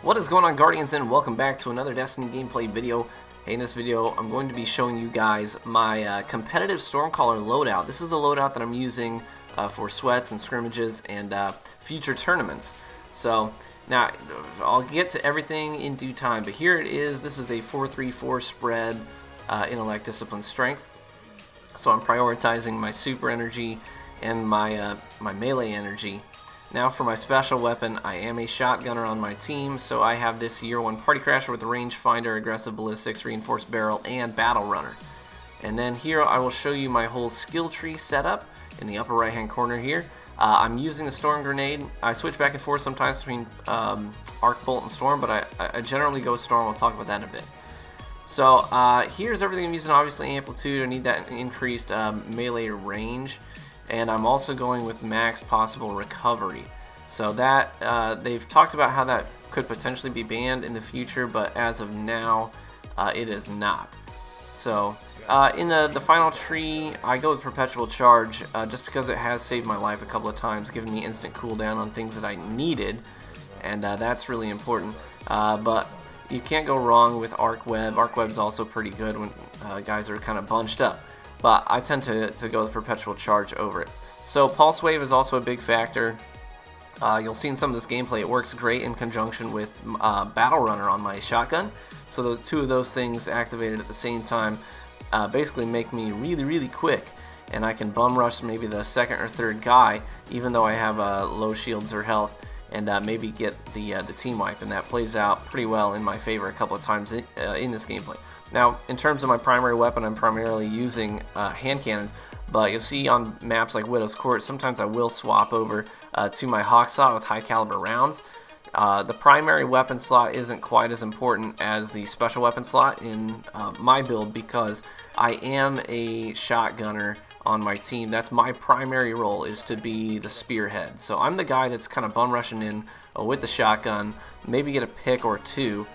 What is going on, Guardians, and welcome back to another Destiny gameplay video. Hey, in this video I'm going to be showing you guys my competitive Stormcaller loadout. This is the loadout that I'm using for sweats and scrimmages and future tournaments. So now I'll get to everything in due time, but here it is. This is a 4-3-4 spread, intellect, discipline, strength. So I'm prioritizing my super energy and my melee energy. Now for my special weapon, I am a shotgunner on my team, so I have this Year 1 Party Crasher with the rangefinder, aggressive ballistics, reinforced barrel, and battle runner. And then here I will show you my whole skill tree setup in the upper right hand corner here. I'm using the Storm Grenade. I switch back and forth sometimes between Arc Bolt and Storm, but I generally go Storm. We'll talk about that in a bit. So here's everything I'm using. Obviously Amplitude, I need that increased melee range. And I'm also going with max possible recovery. So that they've talked about how that could potentially be banned in the future, but as of now, it is not. So in the final tree, I go with Perpetual Charge just because it has saved my life a couple of times, giving me instant cooldown on things that I needed, and that's really important. But you can't go wrong with Arc Web. Arc Web's also pretty good when guys are kind of bunched up. But I tend to go with Perpetual Charge over it. So Pulse Wave is also a big factor. You'll see in some of this gameplay it works great in conjunction with Battle Runner on my shotgun. So those two of those things activated at the same time basically make me really quick. And I can bum rush maybe the second or third guy, even though I have low shields or health, and maybe get the team wipe. And that plays out pretty well in my favor a couple of times in this gameplay. Now, in terms of my primary weapon, I'm primarily using hand cannons, but you'll see on maps like Widow's Court, sometimes I will swap over to my Hawk Saw with high caliber rounds. The primary weapon slot isn't quite as important as the special weapon slot in my build because I am a shotgunner on my team. That's my primary role, is to be the spearhead. So I'm the guy that's kind of bum rushing in with the shotgun, maybe get a pick or two.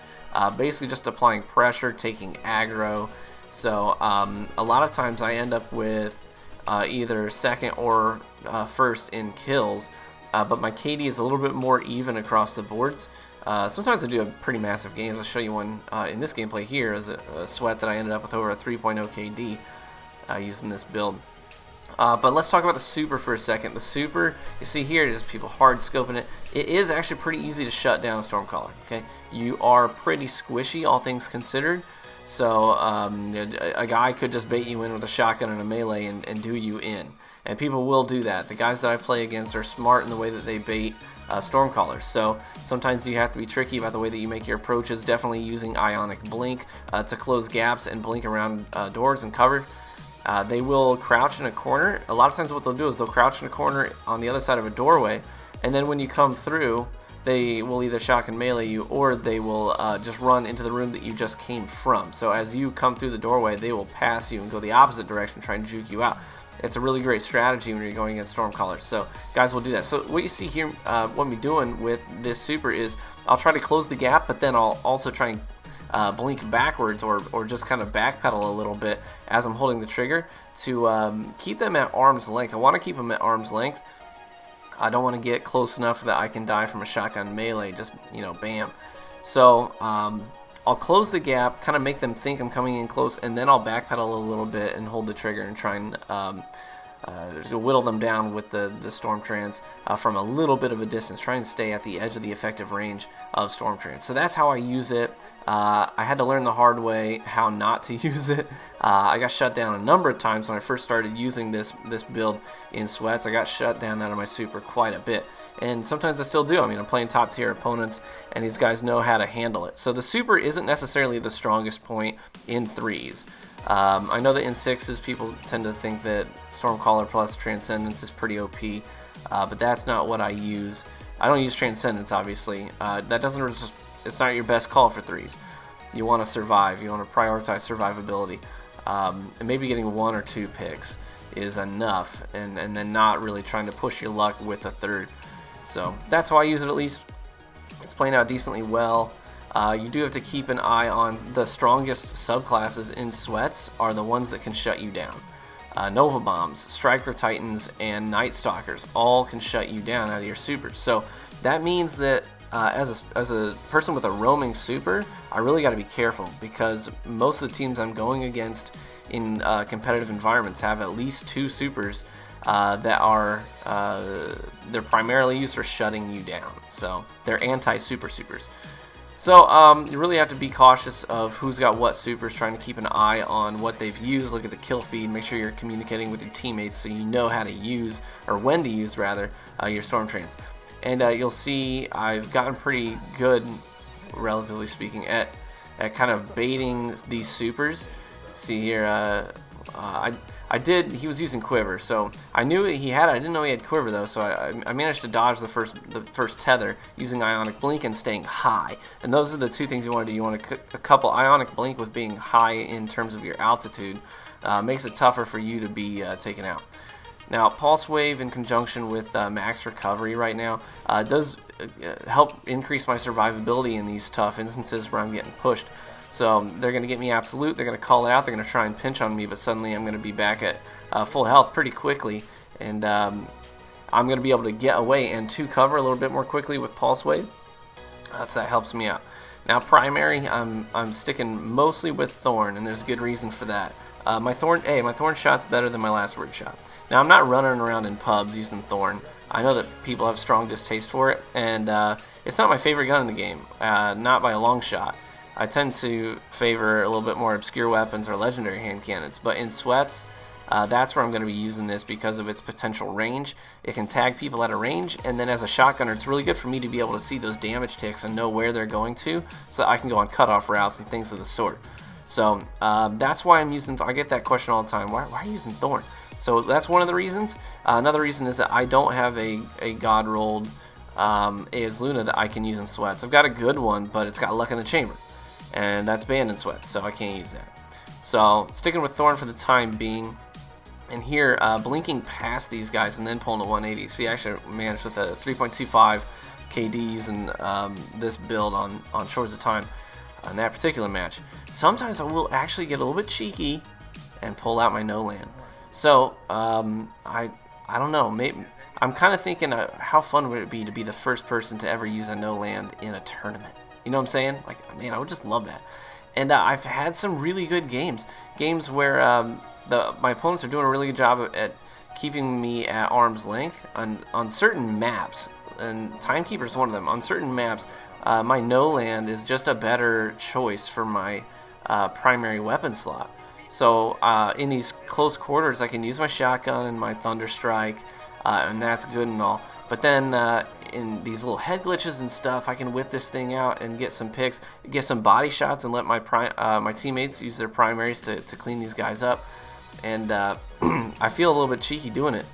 Basically just applying pressure, taking aggro. So a lot of times I end up with either second or first in kills, but my KD is a little bit more even across the boards. Sometimes I do have pretty massive games. I'll show you one in this gameplay here as a sweat that I ended up with over a 3.0 KD using this build. But let's talk about the super for a second. The super, you see here, it is people hard scoping it. It is actually pretty easy to shut down a Stormcaller. Okay, you are pretty squishy, all things considered. So a guy could just bait you in with a shotgun and a melee and do you in. And people will do that. The guys that I play against are smart in the way that they bait Stormcallers. So sometimes you have to be tricky about the way that you make your approaches. Definitely using Ionic Blink to close gaps and blink around doors and cover. They will crouch in a corner. A lot of times what they'll do is they'll crouch in a corner on the other side of a doorway, and then when you come through, they will either shotgun melee you, or they will just run into the room that you just came from. So as you come through the doorway, they will pass you and go the opposite direction, try and juke you out. It's a really great strategy when you're going against Stormcallers. So guys will do that. So what you see here, what I'm doing with this super is I'll try to close the gap, but then I'll also try and blink backwards or just kind of backpedal a little bit as I'm holding the trigger to keep them at arm's length. I want to keep them at arm's length. I don't want to get close enough that I can die from a shotgun melee, just, you know, bam. So I'll close the gap, kind of make them think I'm coming in close, and then I'll backpedal a little bit and hold the trigger and try and whittle them down with the Storm Trance from a little bit of a distance. Try and stay at the edge of the effective range of Storm Trance. So that's how I use it. I had to learn the hard way how not to use it. I got shut down a number of times when I first started using this build in sweats. I got shut down out of my super quite a bit, and sometimes I still do. I mean, I'm playing top tier opponents, and these guys know how to handle it. So the super isn't necessarily the strongest point in threes. I know that in sixes people tend to think that Stormcaller plus Transcendence is pretty OP, but that's not what I use. I don't use Transcendence, obviously. That doesn't just, it's not your best call for threes. You want to survive. You want to prioritize survivability. And maybe getting 1 or 2 picks is enough, and then not really trying to push your luck with a third. So that's how I use it, at least. It's playing out decently well. You do have to keep an eye on the strongest subclasses in sweats are the ones that can shut you down. Nova Bombs, Striker Titans, and Night Stalkers all can shut you down out of your supers. So that means that as a person with a roaming super, I really got to be careful, because most of the teams I'm going against in competitive environments have at least 2 supers that are they're primarily used for shutting you down. So they're anti-super supers. So you really have to be cautious of who's got what supers, trying to keep an eye on what they've used, look at the kill feed, make sure you're communicating with your teammates so you know how to use, or when to use rather, your Stormtrans. And you'll see I've gotten pretty good, relatively speaking, at kind of baiting these supers. See here, he was using Quiver, so I knew he had it. I didn't know he had Quiver though, so I managed to dodge the first tether using Ionic Blink and staying high. And those are the 2 things you want to do. You want to couple Ionic Blink with being high in terms of your altitude. Makes it tougher for you to be taken out. Now, Pulse Wave in conjunction with Max Recovery right now does help increase my survivability in these tough instances where I'm getting pushed. So they're going to get me absolute, they're going to call it out, they're going to try and pinch on me, but suddenly I'm going to be back at full health pretty quickly, and I'm going to be able to get away and to cover a little bit more quickly with Pulse Wave, so that helps me out. Now primary, I'm sticking mostly with Thorn, and there's a good reason for that. My Thorn shot's better than my Last Word shot. Now I'm not running around in pubs using Thorn. I know that people have strong distaste for it, and it's not my favorite gun in the game, not by a long shot. I tend to favor a little bit more obscure weapons or legendary hand cannons, but in sweats, that's where I'm going to be using this because of its potential range. It can tag people at a range, and then as a shotgunner, it's really good for me to be able to see those damage ticks and know where they're going to, so that I can go on cutoff routes and things of the sort. So that's why I'm using. I get that question all the time. Why are you using Thorn? So that's one of the reasons. Another reason is that I don't have a God rolled AS Luna that I can use in sweats. I've got a good one, but it's got Luck in the Chamber, and that's banned in sweats, so I can't use that. So sticking with Thorn for the time being, and here blinking past these guys and then pulling a 180. See, I actually managed with a 3.25 KD using this build on Shores of Time in that particular match. Sometimes I will actually get a little bit cheeky and pull out my no land. So I don't know. Maybe I'm kind of thinking, how fun would it be to be the first person to ever use a no land in a tournament? You know what I'm saying? Like, man, I would just love that. And I've had some really good games where my opponents are doing a really good job at keeping me at arm's length on certain maps, and Timekeeper's one of them. On certain maps, my no land is just a better choice for my primary weapon slot. So in these close quarters, I can use my shotgun and my Thunderstrike, and that's good and all. But then in these little head glitches and stuff, I can whip this thing out and get some picks, get some body shots, and let my teammates use their primaries to clean these guys up. And I feel a little bit cheeky doing it.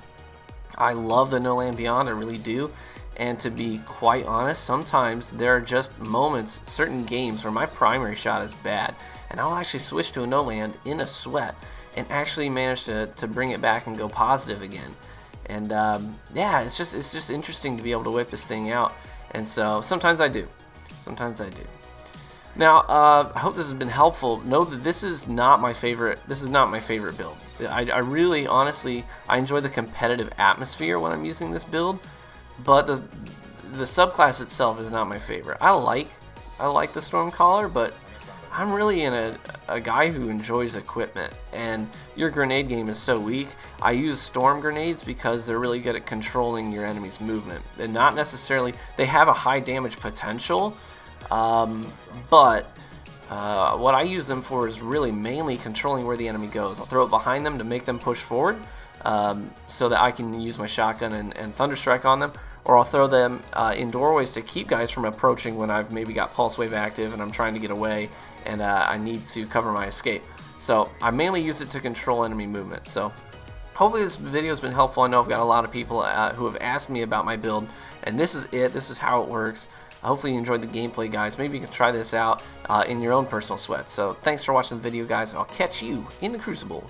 I love the No Land Beyond, I really do. And to be quite honest, sometimes there are just moments, certain games, where my primary shot is bad, and I'll actually switch to a no land in a sweat and actually manage to bring it back and go positive again. And yeah, it's just interesting to be able to whip this thing out. And so sometimes I do. Now, I hope this has been helpful. Know that this is not my favorite. This is not my favorite build. I really, honestly, I enjoy the competitive atmosphere when I'm using this build, but the subclass itself is not my favorite. I like the Stormcaller, but I'm really a guy who enjoys equipment, and your grenade game is so weak. I use storm grenades because they're really good at controlling your enemy's movement, and not necessarily, they have a high damage potential, but what I use them for is really mainly controlling where the enemy goes. I'll throw it behind them to make them push forward, so that I can use my shotgun and Thunderstrike on them, or I'll throw them in doorways to keep guys from approaching when I've maybe got Pulse Wave active and I'm trying to get away and I need to cover my escape. So I mainly use it to control enemy movement. So hopefully this video has been helpful. I know I've got a lot of people who have asked me about my build, and this is it. This is how it works. Hopefully you enjoyed the gameplay, guys. Maybe you can try this out in your own personal sweat. So thanks for watching the video, guys, and I'll catch you in the Crucible.